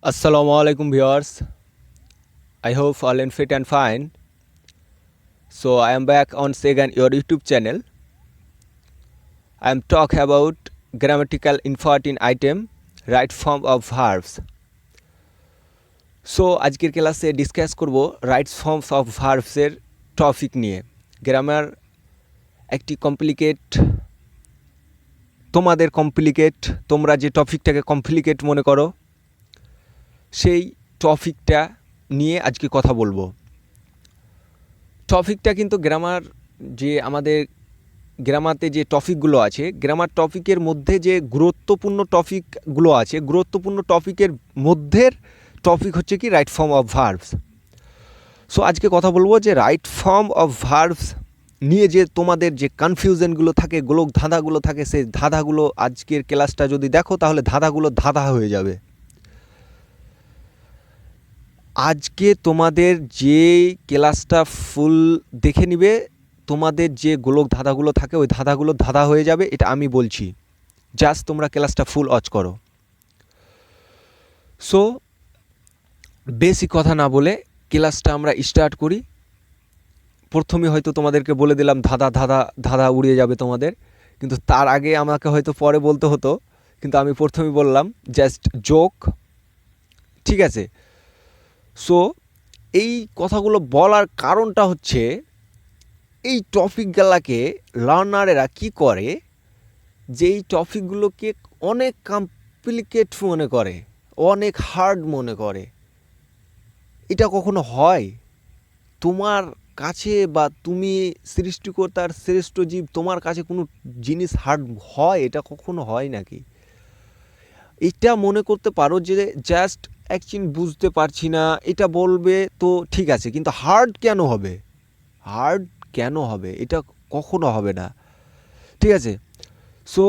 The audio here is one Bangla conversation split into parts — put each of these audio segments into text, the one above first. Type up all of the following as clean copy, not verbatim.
Assalamu alaikum viewers. I hope all in fit and fine. So I am back on again your YouTube channel. I am talk about grammatical important item right form of verbs. So আজকের ক্লাসে ডিসকাস করব রাইট ফর্মস অফ ভার্বসের টপিক নিয়ে। গ্রামার একটি কমপ্লিকেট, তোমাদের কমপ্লিকেট, তোমরা যে টপিকটাকে কমপ্লিকেট মনে করো সেই টপিকটা নিয়ে আজকে কথা বলবো। টপিকটা কিন্তু গ্রামার, যে আমাদের গ্রামাতে যে টপিকগুলো আছে, গ্রামার টপিকের মধ্যে যে গুরুত্বপূর্ণ টপিকগুলো আছে, গুরুত্বপূর্ণ টপিকের মধ্যের টপিক হচ্ছে কি right form of verbs. So আজকে কথা বলবো যে রাইট ফর্ম অফ ভার্বস নিয়ে যে তোমাদের যে কনফিউশনগুলো থাকে, গোলক ধাঁধাগুলো থাকে, সেই ধাঁধাগুলো আজকের ক্লাসটা যদি দেখো তাহলে ধাঁধাগুলো ধাঁধা হয়ে যাবে। আজকে তোমাদের যে ক্লাসটা ফুল দেখে নিবে, তোমাদের যে গোলক ধাঁধাগুলো থাকে ওই ধাঁধাগুলো ধাঁধা হয়ে যাবে, এটা আমি বলছি। জাস্ট তোমরা ক্লাসটা ফুল ওয়াচ করো। সো বেশি কথা না বলে ক্লাসটা আমরা স্টার্ট করি। প্রথমে হয়তো তোমাদেরকে বলে দিলাম ধাঁধা ধাঁধা ধাঁধা উড়িয়ে যাবে তোমাদের, কিন্তু তার আগে আমাকে হয়তো পরে বলতে হতো, কিন্তু আমি প্রথমেই বললাম জাস্ট জোক, ঠিক আছে? সো এই কথাগুলো বলার কারণটা হচ্ছে এই টপিকগুলোকে লার্নারেরা কি করে, যে এই টপিকগুলোকে অনেক কমপ্লিকেট মনে করে, অনেক হার্ড মনে করে। এটা কখনো হয়? তোমার কাছে বা তুমি সৃষ্টিকর্তার শ্রেষ্ঠ জীব, তোমার কাছে কোনো জিনিস হার্ড হয়? এটা কখনো হয় নাকি? এটা মনে করতে পারো যে জাস্ট একদিন বুঝতে পারছি না, এটা বলবে তো ঠিক আছে, কিন্তু হার্ড কেন হবে? হার্ড কেন হবে? এটা কখনো হবে না, ঠিক আছে? সো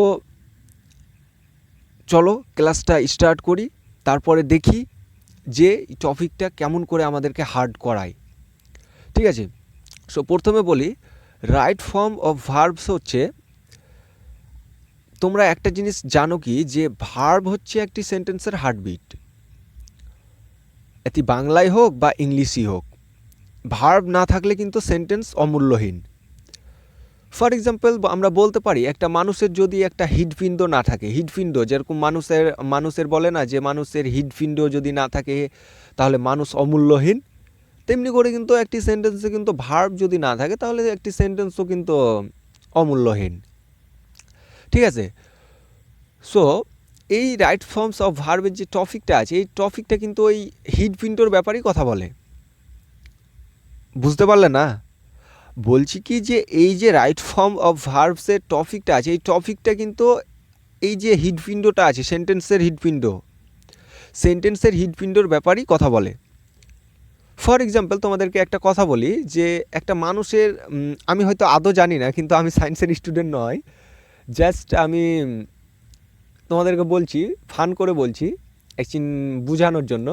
চলো ক্লাসটা স্টার্ট করি, তারপরে দেখি যে টপিকটা কেমন করে আমাদেরকে হার্ড করায়, ঠিক আছে? সো প্রথমে বলি রাইট ফর্ম অফ ভার্বস হচ্ছে, তোমরা একটা জিনিস জানো কি, যে ভার্ব হচ্ছে একটি সেন্টেন্সের হার্টবিট। এটি বাংলায় হোক বা ইংলিশই হোক, ভার্ব না থাকলে কিন্তু সেন্টেন্স অমূল্যহীন। ফর এক্সাম্পল আমরা বলতে পারি একটা মানুষের যদি একটা হৃদপিণ্ড না থাকে, হৃদপিণ্ড যেরকম মানুষের বলে না যে মানুষের হৃদপিণ্ড যদি না থাকে তাহলে মানুষ অমূল্যহীন, তেমনি করে কিন্তু একটি সেন্টেন্সে কিন্তু ভার্ব যদি না থাকে তাহলে একটি সেন্টেন্সও কিন্তু অমূল্যহীন, ঠিক আছে? সো এই রাইট ফর্মস অফ ভার্বের যে টপিকটা আছে, এই টপিকটা কিন্তু ওই হৃদপিণ্ডর ব্যাপারেই কথা বলে। বুঝতে পারলে না? বলছি কি যে এই যে রাইট ফর্ম অফ ভার্বসের টপিকটা আছে, এই টপিকটা কিন্তু এই যে হৃদপিণ্ডটা আছে, সেন্টেন্সের হৃদপিণ্ডর ব্যাপারেই কথা বলে। ফর এক্সাম্পল তোমাদেরকে একটা কথা বলি, যে একটা মানুষের, আমি হয়তো আদৌ জানি না, কিন্তু আমি সায়েন্সের স্টুডেন্ট নয়, জাস্ট আমি তোমাদেরকে বলছি, ফান করে বলছি, একদিন বোঝানোর জন্য।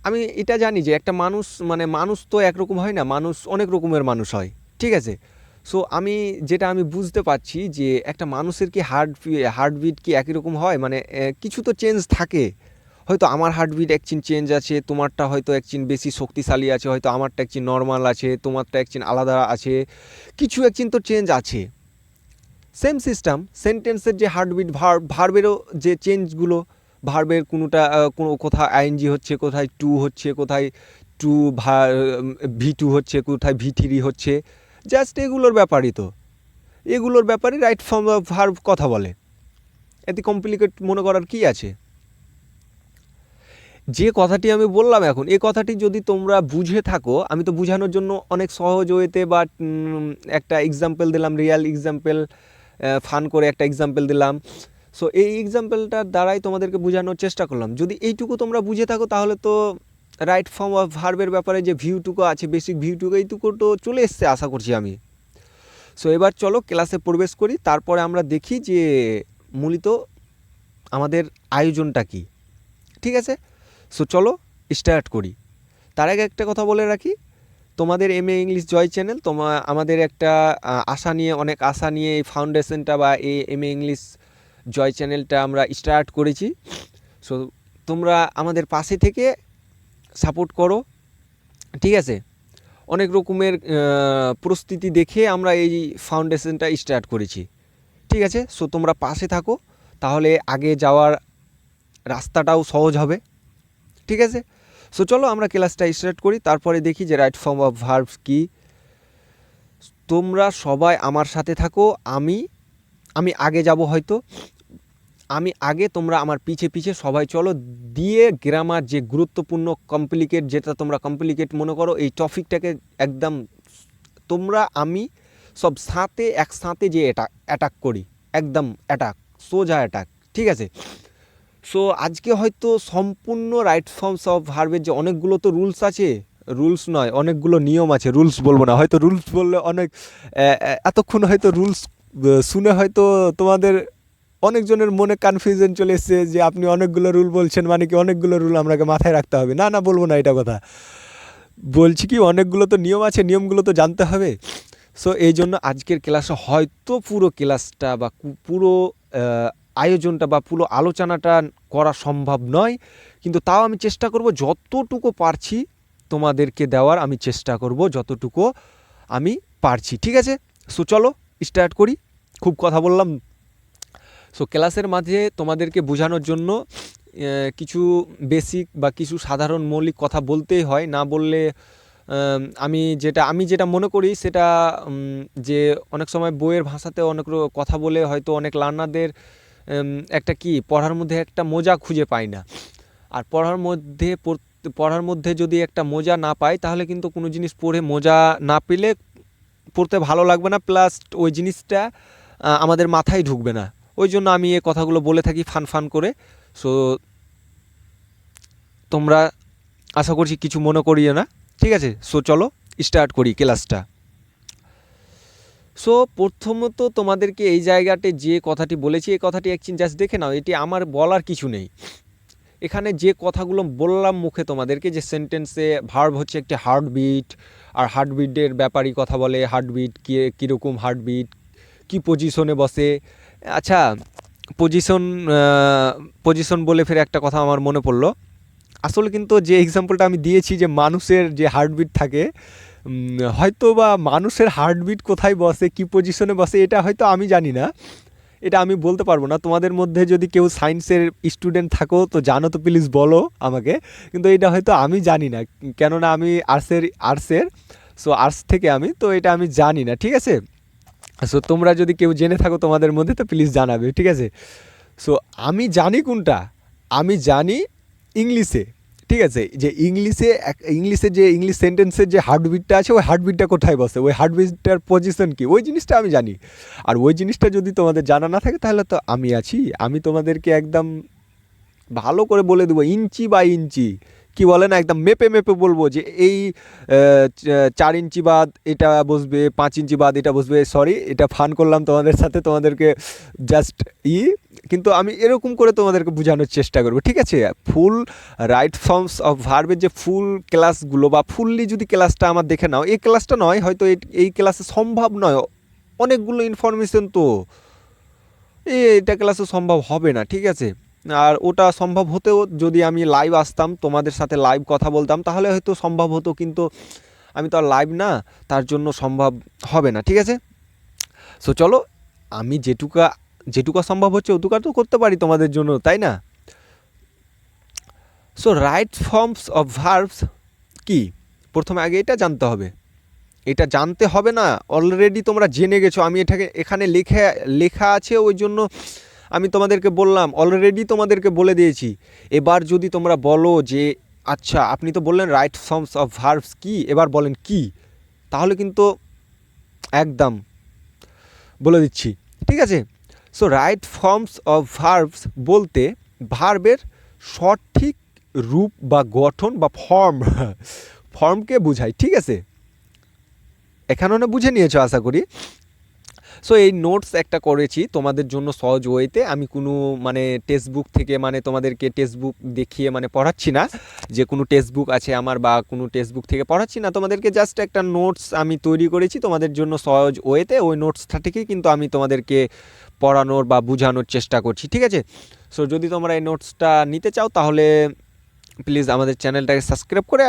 আমি এটা জানি যে একটা মানুষ, মানে মানুষ তো একরকম হয় না, মানুষ অনেক রকমের মানুষ হয়, ঠিক আছে? সো যেটা আমি বুঝতে পারছি যে একটা মানুষের কি হার্টবিট কি একই রকম হয়, মানে কিছু তো চেঞ্জ থাকে। হয়তো আমার হার্টবিট একচিন চেঞ্জ আছে, তোমারটা হয়তো একচিন বেশি শক্তিশালী আছে, হয়তো আমারটা একচিন নর্মাল আছে, তোমারটা একচিন আলাদা আছে, কিছু একচিন তো চেঞ্জ আছে। সেম সিস্টেম সেন্টেন্সের যে হার্টবিট, ভার্বেরও যে চেঞ্জগুলো, ভার্বের কোনো কোথায় আইএনজি হচ্ছে, কোথায় টু হচ্ছে, কোথায় টু V2 হচ্ছে, কোথায় V3 হচ্ছে, জাস্ট এগুলোর ব্যাপারই তো, এগুলোর ব্যাপারে রাইট ফর্ম অফ ভার্ব কথা বলে। এতে কমপ্লিকেট মনে করার কি আছে? যে কথাটি আমি বললাম এখন, এই কথাটি যদি তোমরা বুঝে থাকো, আমি তো বোঝানোর জন্য অনেক সহজ ওয়েতে বা একটা এক্সাম্পল দিলাম, রিয়াল এক্সাম্পল, ফান করে একটা এক্সাম্পল দিলাম। সো এই এক্সাম্পলটার দ্বারাই তোমাদেরকে বোঝানোর চেষ্টা করলাম। যদি এইটুকু তোমরা বুঝে থাকো তাহলে তো রাইট ফর্ম অফ ভার্বের ব্যাপারে যে ভিউটুকু আছে, বেসিক ভিউটুকু, এইটুকু তো চলে এসছে আশা করছি আমি। সো এবার চলো ক্লাসে প্রবেশ করি, তারপরে আমরা দেখি যে মূলত আমাদের আয়োজনটা কি, ঠিক আছে? সো চলো স্টার্ট করি। তার আগে একটা কথা বলে রাখি, তোমাদের M.A ইংলিশ জয় চ্যানেল, আমাদের একটা অনেক আশা নিয়ে এই ফাউন্ডেশনটা বা এই M.A ইংলিশ জয় চ্যানেলটা আমরা স্টার্ট করেছি। সো তোমরা আমাদের পাশে থেকে সাপোর্ট করো, ঠিক আছে। অনেক রকমের প্রস্তুতি দেখে আমরা এই ফাউন্ডেশনটা স্টার্ট করেছি, ঠিক আছে। সো তোমরা পাশে থাকো, তাহলে আগে যাওয়ার রাস্তাটাও সহজ হবে, ঠিক আছে। সো চলো আমরা ক্লাসটা স্টার্ট করি, তারপরে দেখি যে রাইট ফর্ম অফ ভার্বস কী। তোমরা সবাই আমার সাথে থাকো, আমি আগে যাব, হয়তো আমি আগে, তোমরা আমার পিছে পিছে সবাই চলো, দিয়ে গ্রামার যে গুরুত্বপূর্ণ কমপ্লিকেট, যেটা তোমরা কমপ্লিকেট মনে করো, এই টপিকটাকে একদম তোমরা আমি সব সাথে একসাথে যে অ্যাটাক করি, একদম অ্যাটাক, সোজা অ্যাটাক, ঠিক আছে। সো আজকে হয়তো সম্পূর্ণ রাইট ফর্মস অফ ভার্বের যে অনেকগুলো তো রুলস আছে, রুলস নয় অনেকগুলো নিয়ম আছে, রুলস বলবো না, হয়তো রুলস বললে অনেক এতক্ষণ হয়তো রুলস শুনে হয়তো তোমাদের অনেকজনের মনে কনফিউশন চলে এসছে যে আপনি অনেকগুলো রুল বলছেন, মানে কি অনেকগুলো রুল আপনাকে মাথায় রাখতে হবে। না না, বলবো না এটা কথা, বলছি কি অনেকগুলো তো নিয়ম আছে, নিয়মগুলো তো জানতে হবে। সো এই জন্য আজকের ক্লাসে হয়তো পুরো ক্লাসটা বা পুরো আয়োজনটা বা পুরো আলোচনাটা করা সম্ভব নয়, কিন্তু তাও আমি চেষ্টা করব যতটুকু পারছি তোমাদেরকে দেওয়ার, আমি চেষ্টা করব যতটুকু আমি পারছি, ঠিক আছে। সো চলো স্টার্ট করি, খুব কথা বললাম। সো ক্লাসের মাঝে তোমাদেরকে বোঝানোর জন্য কিছু বেসিক বা কিছু সাধারণ মৌলিক কথা বলতেই হয়, না বললে আমি যেটা মনে করি সেটা যে অনেক সময় বইয়ের ভাষাতে অনেক কথা বলে হয়তো অনেক লার্নারদের একটা কি পড়ার মধ্যে একটা মজা খুঁজে পায় না। আর পড়ার মধ্যে যদি একটা মজা না পায়, তাহলে কিন্তু কোনো জিনিস পড়ে মজা না পেলে পড়তে ভালো লাগবে না, প্লাস ওই জিনিসটা আমাদের মাথায় ঢুকবে না। ওই জন্য আমি এই কথাগুলো বলে থাকি ফান করে। সো তোমরা আশা করছি কিছু মনে করিও না, ঠিক আছে। সো চলো স্টার্ট করি ক্লাসটা। সো প্রথমত তোমাদেরকে এই জায়গাতে যে কথাটি বলেছি, এই কথাটি একদিন জাস্ট দেখে নাও, এটি আমার বলার কিছু নেই। এখানে যে কথাগুলো বললাম মুখে তোমাদেরকে, যে সেন্টেন্সে ভার্ব হচ্ছে একটি হার্টবিট, আর হার্টবিটের ব্যাপারই কথা বলে, হার্টবিট কীরকম হার্টবিট, কী পজিশনে বসে। আচ্ছা, পজিশন বলে ফের একটা কথা আমার মনে পড়লো, আসলে কিন্তু যে এক্সাম্পলটা আমি দিয়েছি যে মানুষের যে হার্টবিট থাকে, হয়তো বা মানুষের হার্টবিট কোথায় বসে, কী পজিশনে বসে, এটা হয়তো আমি জানি না, এটা আমি বলতে পারবো না। তোমাদের মধ্যে যদি কেউ সায়েন্সের স্টুডেন্ট থাকো তো জানো তো প্লিজ বলো আমাকে, কিন্তু এটা হয়তো আমি জানি না, কেননা আমি আর্টসের সো আর্টস থেকে আমি, তো এটা আমি জানি না, ঠিক আছে। সো তোমরা যদি কেউ জেনে থাকো তোমাদের মধ্যে তো প্লিজ জানাবে, ঠিক আছে। সো আমি জানি কোনটা, আমি জানি ইংলিশে, ঠিক আছে, যে ইংলিশে যে ইংলিশ সেন্টেন্সের যে হার্টবিটটা আছে, ওই হার্টবিটটা কোথায় বসে, ওই হার্টবিটটার পজিশন কি, ওই জিনিসটা আমি জানি। আর ওই জিনিসটা যদি তোমাদের জানা না থাকে, তাহলে তো আমি আছি, আমি তোমাদেরকে একদম ভালো করে বলে দেবো, ইঞ্চি বাই ইঞ্চি, কি বলে না, একদম মেপে মেপে বলবো যে এই 4 ইঞ্চি বাদ এটা বসবে, 5 ইঞ্চি বাদ এটা বসবে। সরি, এটা ফান করলাম তোমাদের সাথে, তোমাদেরকে জাস্ট কিন্তু আমি এরকম করে তোমাদেরকে বোঝানোর চেষ্টা করবো, ঠিক আছে। ফুল রাইট ফর্মস অফ ভার্বের যে ফুল ক্লাসগুলো বা ফুললি যদি ক্লাসটা আমার দেখে নাও, এই ক্লাসটা নয়, হয়তো এই ক্লাসে সম্ভব নয়, অনেকগুলো ইনফরমেশন তো এটা ক্লাসে সম্ভব হবে না, ঠিক আছে। আর ওটা সম্ভব হতেও যদি আমি লাইভ আসতাম, তোমাদের সাথে লাইভ কথা বলতাম, তাহলে হয়তো সম্ভব হতো, কিন্তু আমি তো আর লাইভ না, তার জন্য সম্ভব হবে না, ঠিক আছে। সো চলো, আমি যেটুকা সম্ভব হচ্ছে ওটুকা তো করতে পারি তোমাদের জন্য, তাই না। So right forms of verbs কি, প্রথমে আগে এটা জানতে হবে, এটা জানতে হবে না, অলরেডি তোমরা জেনে গেছো, আমি এখানে লেখা আছে, ওই জন্য আমি তোমাদেরকে বললাম, অলরেডি তোমাদেরকে বলে দিয়েছি। এবার যদি তোমরা বলো যে আচ্ছা আপনি তো বললেন রাইট ফর্মস অফ ভার্বস কি, এবার বলেন কি, তাহলে কিন্তু একদম বলে দিচ্ছি, ঠিক আছে। So right forms of verbs বলতে ভার্বের সঠিক রূপ বা গঠন বা ফর্মকে বোঝায়, ঠিক আছে। এখানে বুঝে নিয়েছো আশা করি। সো এই নোটস একটা করেছি তোমাদের জন্য সহজ ওয়েতে। আমি কোনো মানে টেক্সট বুক থেকে মানে তোমাদেরকে টেক্সট বুক দেখিয়ে মানে পড়াচ্ছি না, যে কোনো টেক্সট বুক আছে আমার বা কোনো টেক্সট বুক থেকে পড়াচ্ছি না তোমাদেরকে, জাস্ট একটা নোটস আমি তৈরি করেছি তোমাদের জন্য সহজ ওয়েতে। ওই নোটসটা থেকেই কিন্তু আমি তোমাদেরকে পড়ানোর বা বোঝানোর চেষ্টা করছি, ঠিক আছে। সো যদি তোমরা এই নোটসটা নিতে চাও তাহলে প্লিজ আমাদের চ্যানেলটাকে সাবস্ক্রাইব করে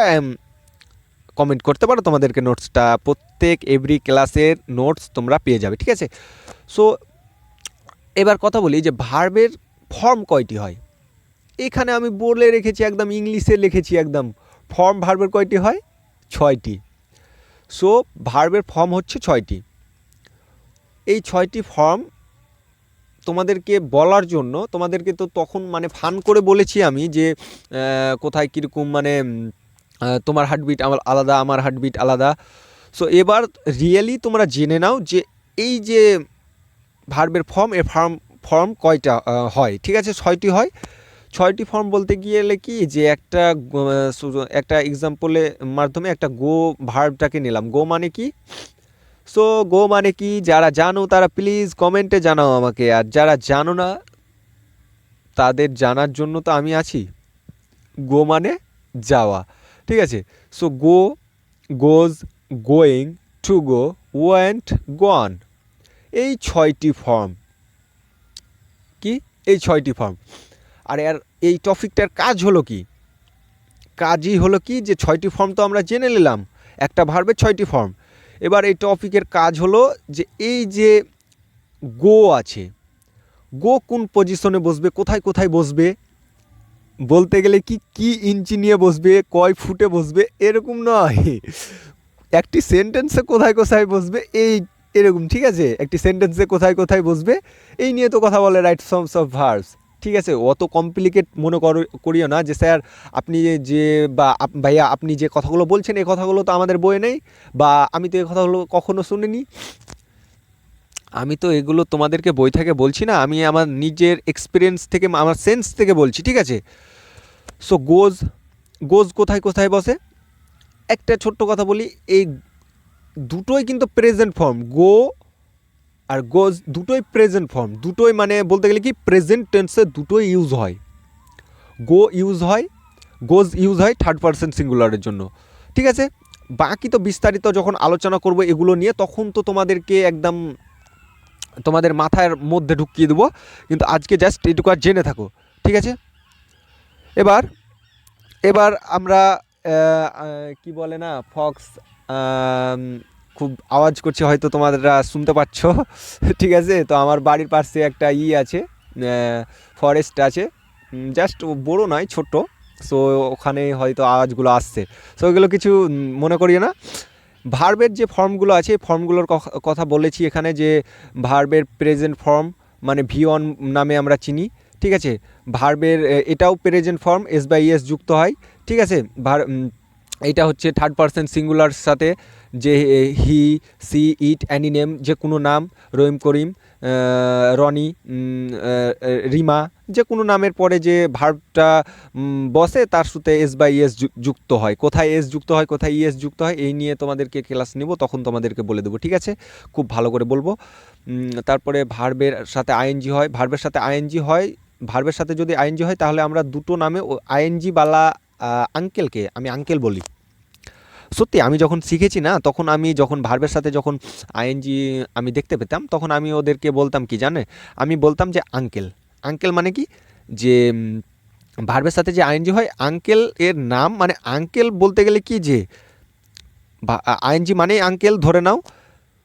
কমেন্ট করতে পারো, তোমাদেরকে নোটসটা প্রত্যেক এভরি ক্লাসের নোটস তোমরা পেয়ে যাবে, ঠিক আছে। সো এবার কথা বলি যে ভার্বের ফর্ম কয়টি হয়। এখানে আমি বলে রেখেছি, একদম ইংলিশে লিখেছি, একদম ফর্ম ভার্বের কয়টি হয়, 6টি। সো ভার্বের ফর্ম হচ্ছে 6টি। এই 6টি ফর্ম তোমাদেরকে বলার জন্য, তোমাদেরকে তো তখন মানে ফান করে বলেছি আমি যে কোথায় কীরকম মানে তোমার হার্টবিট আমার আলাদা, আমার হার্টবিট আলাদা। সো এবার রিয়েলি তোমরা জেনে নাও যে এই যে ভার্বের ফর্ম, এর ফর্ম কয়টা হয়, ঠিক আছে। 6টি হয়। 6টি ফর্ম বলতে গেলে কি, যে একটা এক্সাম্পলের মাধ্যমে একটা গো ভার্বটাকে নিলাম। গো মানে কি, সো গো মানে কি, যারা জানো তারা প্লিজ কমেন্টে জানাও আমাকে, আর যারা জানো না তাদের জানার জন্য তো আমি আছি। গো মানে যাওয়া, ঠিক আছে। So go, goes, going, to go, went, gone, এই 6টি ফর্ম কি, এই 6টি ফর্ম। আর এর এই টপিকটার কাজ হলো কি, কাজই হলো কি যে 6টি ফর্ম তো আমরা জেনে নিলাম, একটা ভার্বের 6টি ফর্ম। এবার এই টপিকের কাজ হলো যে এই যে গো আছে, গো কোন পজিশনে বসবে, কোথায় কোথায় বসবে, বলতে গেলে কি কি ইঞ্চি নিয়ে বসবে, কয় ফুটে বসবে, এরকম নয়। একটি সেন্টেন্সে কোথায় কোথায় বসবে এই এরকম, ঠিক আছে। একটি সেন্টেন্সে কোথায় কোথায় বসবে এই নিয়ে তো কথা বলে রাইট ফর্মস অফ ভার্বস, ঠিক আছে। অত কমপ্লিকেট মনে করিও না যে স্যার আপনি যে বা ভাইয়া আপনি যে কথাগুলো বলছেন এই কথাগুলো তো আমাদের বইয়ে নেই, বা আমি তো এই কথাগুলো কখনো শুনিনি। আমি তো এগুলো তোমাদেরকে বই থেকে বলছি না, আমি আমার নিজের এক্সপিরিয়েন্স থেকে, আমার সেন্স থেকে বলছি, ঠিক আছে। সো গোজ, গোজ কোথায় কোথায় বসে, একটা ছোট্ট কথা বলি, এই দুটোই কিন্তু প্রেজেন্ট ফর্ম, গো আর গোজ দুটোই প্রেজেন্ট ফর্ম, দুটোই মানে বলতে গেলে কি প্রেজেন্ট টেন্সে দুটোই ইউজ হয়। গো ইউজ হয়, গোজ ইউজ হয় থার্ড পারসন সিঙ্গুলারের জন্য, ঠিক আছে। বাকি তো বিস্তারিত যখন আলোচনা করব এগুলো নিয়ে, তখন তো তোমাদেরকে একদম তোমাদের মাথার মধ্যে ঢুকিয়ে দেবো, কিন্তু আজকে জাস্ট এটুকু আর জেনে থাকো, ঠিক আছে। এবার এবার আমরা কি বলে না, ফক্স, খুব আওয়াজ করছে হয়তো তোমরা শুনতে পাচ্ছ, ঠিক আছে। তো আমার বাড়ির পাশে একটা আছে, ফরেস্ট আছে, জাস্ট বড় নয়, ছোট্ট। সো ওখানে হয়তো আওয়াজগুলো আসছে, সো ওইগুলো কিছু মনে করিও না। ভার্বের যে ফর্মগুলো আছে ফর্মগুলোর কথা বলেছি এখানে, যে ভার্বের প্রেজেন্ট ফর্ম মানে ভি1 নামে আমরা চিনি, ঠিক আছে। ভার্বের এটাও present form, S by S যুক্ত হয়, ঠিক আছে। এইটা হচ্ছে থার্ড পারসন সিঙ্গুলার সাথে, যে হি, সি, ইট, অ্যানি নেম, যে কোনো নাম, রহিম, করিম, রনি, রিমা, যে কোনো নামের পরে যে ভার্বটা বসে তার সাথে এস বাই এস যুক্ত হয়। কোথায় এস যুক্ত হয়, কোথায় ইএস যুক্ত হয়, এই নিয়ে তোমাদেরকে ক্লাস নিব, তখন তোমাদেরকে বলে দেবো, ঠিক আছে। খুব ভালো করে বলবো। তারপরে ভার্বের সাথে আইএনজি হয়, ভার্বের সাথে আইএনজি হয়, ভার্বের সাথে যদি আইএনজি হয় তাহলে আমরা দুটো নামে আইএনজি বালা আঙ্কেলকে আমি আঙ্কেল বলি। সত্যি আমি যখন শিখেছি না, তখন আমি যখন ভার্বের সাথে যখন আইএনজি আমি দেখতে পেতাম, তখন আমি ওদেরকে বলতাম কি জানে, আমি বলতাম যে আঙ্কেল। আঙ্কেল মানে কি, যে ভার্বের সাথে যে আইএনজি হয়, আঙ্কেল এর নাম মানে আঙ্কেল বলতে গেলে কি, যে আইএনজি মানেই আঙ্কেল ধরে নাও।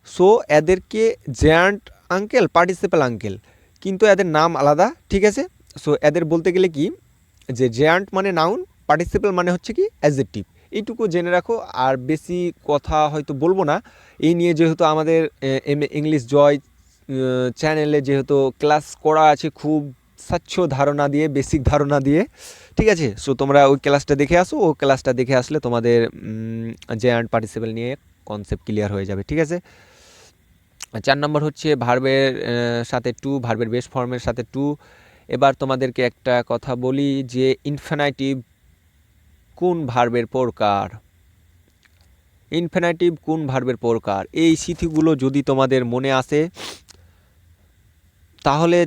সো এদেরকে জেন্ট আঙ্কেল, পার্টিসিপেল আঙ্কেল, কিন্তু এদের নাম আলাদা, ঠিক আছে। সো এদের বলতে গেলে কি, যে জেন্ট মানে নাউন, পার্টিসিপেল মানে হচ্ছে কি অ্যাডজেক্টিভ। এইটুকু জেনে রাখো, আর বেশি কথা হয়তো বলবো না এই নিয়ে, যেহেতু আমাদের M.A ইংলিশ জয় চ্যানেলে যেহেতু ক্লাস করা আছে খুব স্বচ্ছ ধারণা দিয়ে, বেসিক ধারণা দিয়ে, ঠিক আছে। সো তোমরা ওই ক্লাসটা দেখে আসো, ওই ক্লাসটা দেখে আসলে তোমাদের জেন্ট পার্টিসিপেল নিয়ে কনসেপ্ট ক্লিয়ার হয়ে যাবে, ঠিক আছে। 4 নম্বর হচ্ছে ভার্বের সাথে টু, ভার্বের বেস ফর্মের সাথে টু। এবার তোমাদেরকে একটা কথা বলি যে ইনফিনিটিভ কোন ভার্বের প্রকার। ইনফিনিটিভ কোন ভার্বের প্রকার, এই স্মৃতিগুলো যদি তোমাদের মনে আসে তাহলে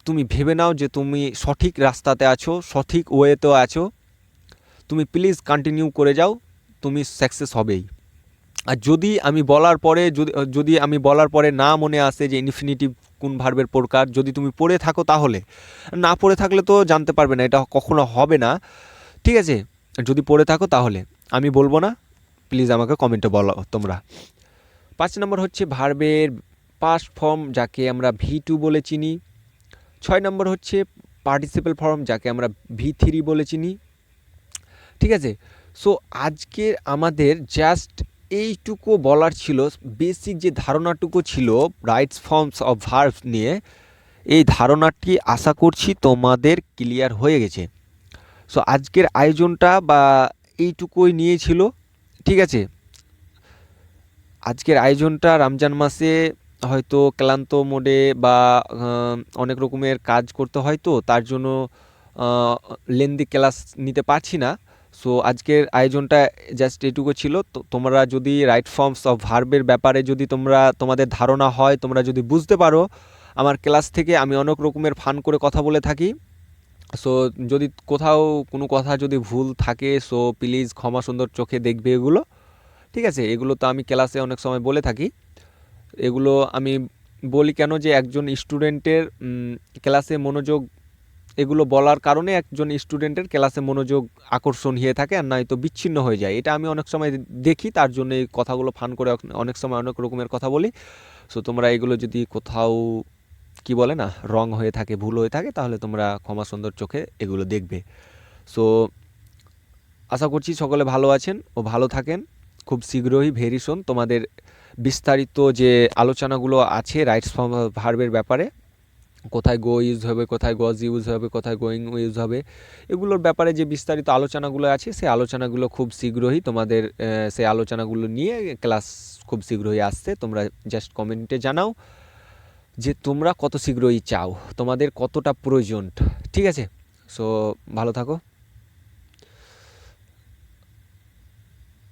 তুমি ভেবে নাও যে তুমি সঠিক রাস্তাতে আছো, সঠিক ওয়েতেও আছো। তুমি প্লিজ কন্টিনিউ করে যাও, তুমি সাকসেস হবেই। আর যদি আমি বলার পরে যদি আমি বলার পরে না মনে আসে যে ইনফিনিটিভ কোন ভার্বের প্রকার, যদি তুমি পড়ে থাকো তাহলে, না পড়ে থাকলে তো জানতে পারবে না, এটা কখনো হবে না, ঠিক আছে? যদি পড়ে থাকো তাহলে আমি বলবো না, প্লিজ আমাকে কমেন্টে বলো তোমরা। 5 নম্বর হচ্ছে ভার্বের পাস্ট ফর্ম, যাকে আমরা V2 বলে চিনি। 6 নম্বর হচ্ছে পার্টিসিপেল ফর্ম, যাকে আমরা V3 বলে চিনি, ঠিক আছে? সো আজকে আমাদের জাস্ট এইটুকু বলার ছিল, বেসিক যে ধারণাটুকু ছিল রাইটস ফর্মস অফ ভার্বস নিয়ে, এই ধারণাটি আশা করছি তোমাদের ক্লিয়ার হয়ে গেছে। সো আজকের আয়োজনটা বা এইটুকুই নিয়েছিল, ঠিক আছে? আজকের আয়োজনটা রমজান মাসে হয়তো ক্লান্ত মোডে বা অনেক রকমের কাজ করতে হয়, তো তার জন্য লেন্দি ক্লাস নিতে পারছি না। সো আজকের আয়োজনটা জাস্ট এটুকু ছিল। তো তোমরা যদি রাইট ফর্মস অফ ভার্বের ব্যাপারে যদি তোমাদের ধারণা হয়, তোমরা যদি বুঝতে পারো, আমার ক্লাস থেকে আমি অনেক রকমের ফান করে কথা বলে থাকি। সো যদি কোথাও কোনো কথা যদি ভুল থাকে, সো প্লিজ ক্ষমা সুন্দর চোখে দেখবে এগুলো, ঠিক আছে? এগুলো তো আমি ক্লাসে অনেক সময় বলে থাকি। এগুলো আমি বলি কেন, যে একজন স্টুডেন্টের ক্লাসে মনোযোগ, এগুলো বলার কারণে একজন স্টুডেন্টের ক্লাসে মনোযোগ আকর্ষণ হয়ে থাকে, আর নয়তো বিচ্ছিন্ন হয়ে যায়। এটা আমি অনেক সময় দেখি, তার জন্য এই কথাগুলো ফান করে অনেক সময় অনেক রকমের কথা বলি। সো তোমরা এগুলো যদি কোথাও কি বলে না রং হয়ে থাকে, ভুল হয়ে থাকে, তাহলে তোমরা ক্ষমা সুন্দর চোখে এগুলো দেখবে। সো আশা করছি সকলে ভালো আছেন ও ভালো থাকেন। খুব শীঘ্রই ভেরি সুন তোমাদের বিস্তারিত যে আলোচনাগুলো আছে রাইটস ফর্ম ভার্বের ব্যাপারে, কোথায় গো ইউজ হবে, কোথায় গজ ইউজ হবে, কোথায় গোয়িং ইউজ হবে, এগুলোর ব্যাপারে যে বিস্তারিত আলোচনাগুলো আছে, সেই আলোচনাগুলো খুব শীঘ্রই তোমাদের সেই আলোচনাগুলো নিয়ে ক্লাস খুব শীঘ্রই আসছে। তোমরা জাস্ট কমেন্টে জানাও যে তোমরা কত শীঘ্রই চাও, তোমাদের কতটা প্রয়োজন, ঠিক আছে? সো ভালো থাকো।